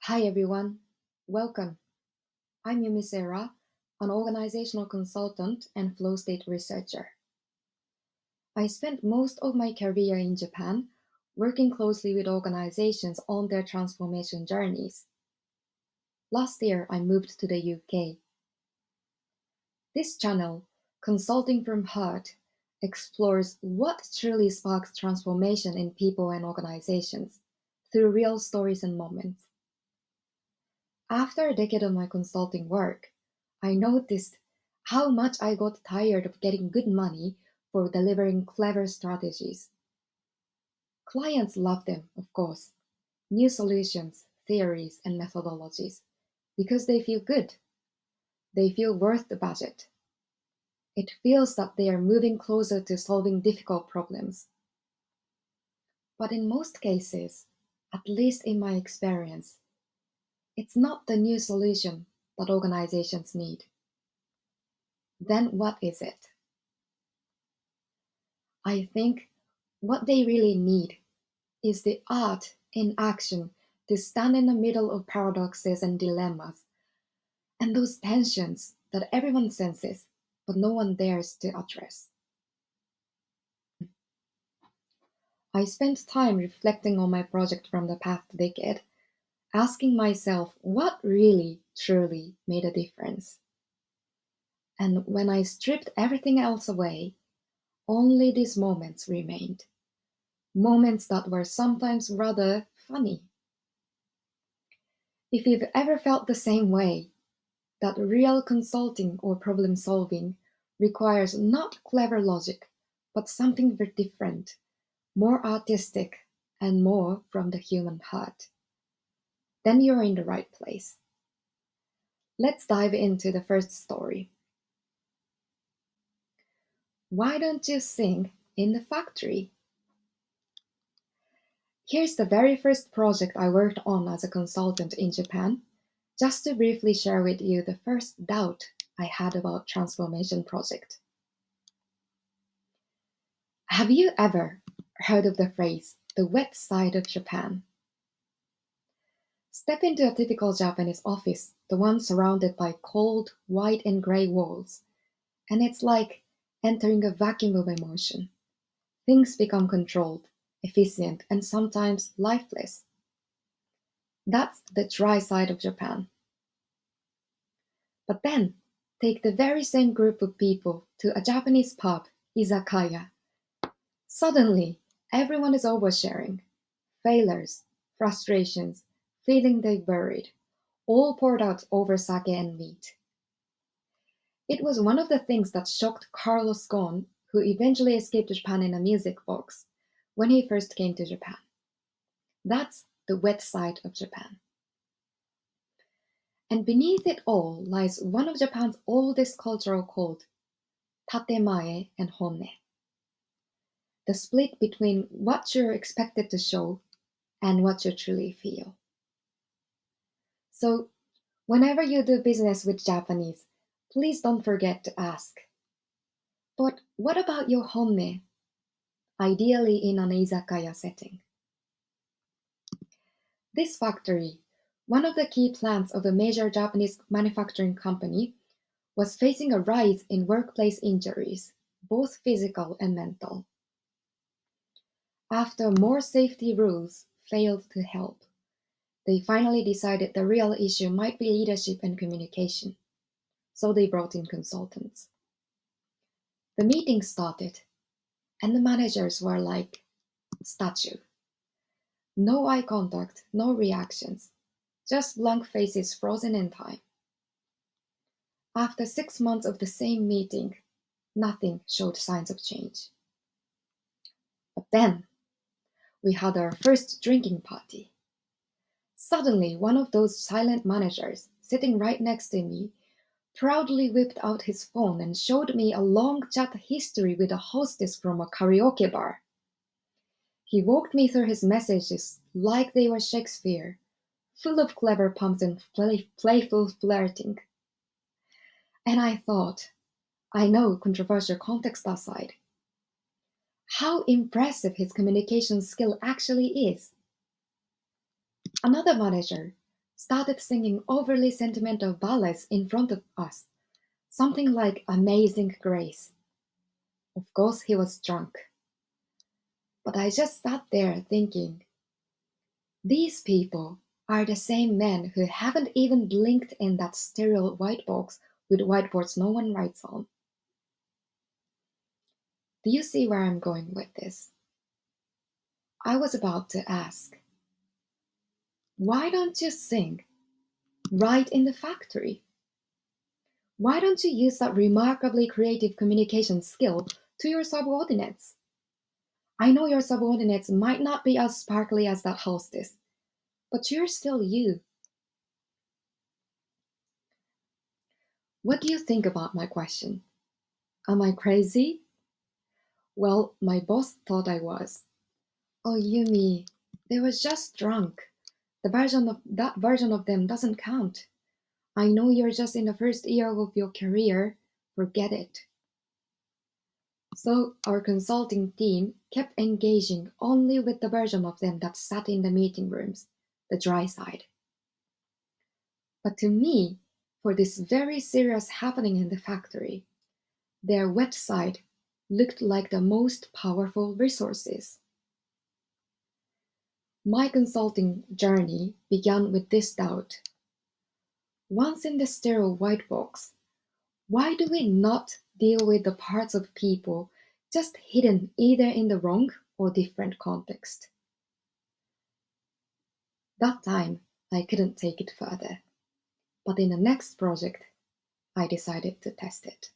Hi everyone, welcome. I'm Yumi Sera, an organizational consultant and flow state researcher. I spent most of my career in Japan working closely with organizations on their transformation journeys. Last year, I moved to the UK. This channel, Consulting from Heart, explores what truly sparks transformation in people and organizations through real stories and moments. After a decade of my consulting work, I noticed how much I got tired of getting good money for delivering clever strategies. Clients love them, of course, new solutions, theories, and methodologies, because they feel good. They feel worth the budget. It feels that they are moving closer to solving difficult problems. But in most cases, at least in my experience, it's not the new solution that organizations need. Then what is it? I think what they really need is the art in action to stand in the middle of paradoxes and dilemmas and those tensions that everyone senses but no one dares to address. I spent time reflecting on my project from the past decade, asking myself what really, truly made a difference. And when I stripped everything else away, only these moments remained. Moments that were sometimes rather funny. If you've ever felt the same way, that real consulting or problem solving requires not clever logic, but something very different, more artistic, and more from the human heart, then you're in the right place. Let's dive into the first story. Why don't you sing in the factory? Here's the very first project I worked on as a consultant in Japan, just to briefly share with you the first doubt I had about transformation project. Have you ever heard of the phrase, the wet side of Japan? Step into a typical Japanese office, the one surrounded by cold, white and gray walls, and it's like entering a vacuum of emotion. Things become controlled, efficient, and sometimes lifeless. That's the dry side of Japan. But then, take the very same group of people to a Japanese pub, izakaya. Suddenly, everyone is oversharing. Failures, frustrations, feeling they buried, all poured out over sake and meat. It was one of the things that shocked Carlos Ghosn, who eventually escaped Japan in a music box, when he first came to Japan. That's the wet side of Japan. And beneath it all lies one of Japan's oldest cultural codes, tatemae and honne, the split between what you're expected to show and what you truly feel. So, whenever you do business with Japanese, please don't forget to ask, but what about your honne? Ideally in an izakaya setting. This factory, one of the key plants of a major Japanese manufacturing company, was facing a rise in workplace injuries, both physical and mental. After more safety rules failed to help, they finally decided the real issue might be leadership and communication, so they brought in consultants. The meeting started, and the managers were like statue. No eye contact, no reactions, just blank faces frozen in time. After 6 months of the same meeting, nothing showed signs of change. But then, we had our first drinking party. Suddenly, one of those silent managers, sitting right next to me, proudly whipped out his phone and showed me a long chat history with a hostess from a karaoke bar. He walked me through his messages like they were Shakespeare, full of clever puns and playful flirting. And I thought, I know controversial context aside, how impressive his communication skill actually is. Another manager, started singing overly sentimental ballads in front of us, something like Amazing Grace. Of course, he was drunk. But I just sat there thinking, these people are the same men who haven't even blinked in that sterile white box with whiteboards no one writes on. Do you see where I'm going with this? I was about to ask, why don't you sing right in the factory? Why don't you use that remarkably creative communication skill to your subordinates? I know your subordinates might not be as sparkly as that hostess, but you're still you. What do you think about my question? Am I crazy? Well, my boss thought I was. Oh, Yumi, they were just drunk. That version of them doesn't count. I know you're just in the first year of your career. Forget it. So our consulting team kept engaging only with the version of them that sat in the meeting rooms, the dry side. But to me, for this very serious happening in the factory, their wet side looked like the most powerful resources. My consulting journey began with this doubt. Once in the sterile white box, why do we not deal with the parts of people just hidden either in the wrong or different context? That time, I couldn't take it further, but in the next project, I decided to test it.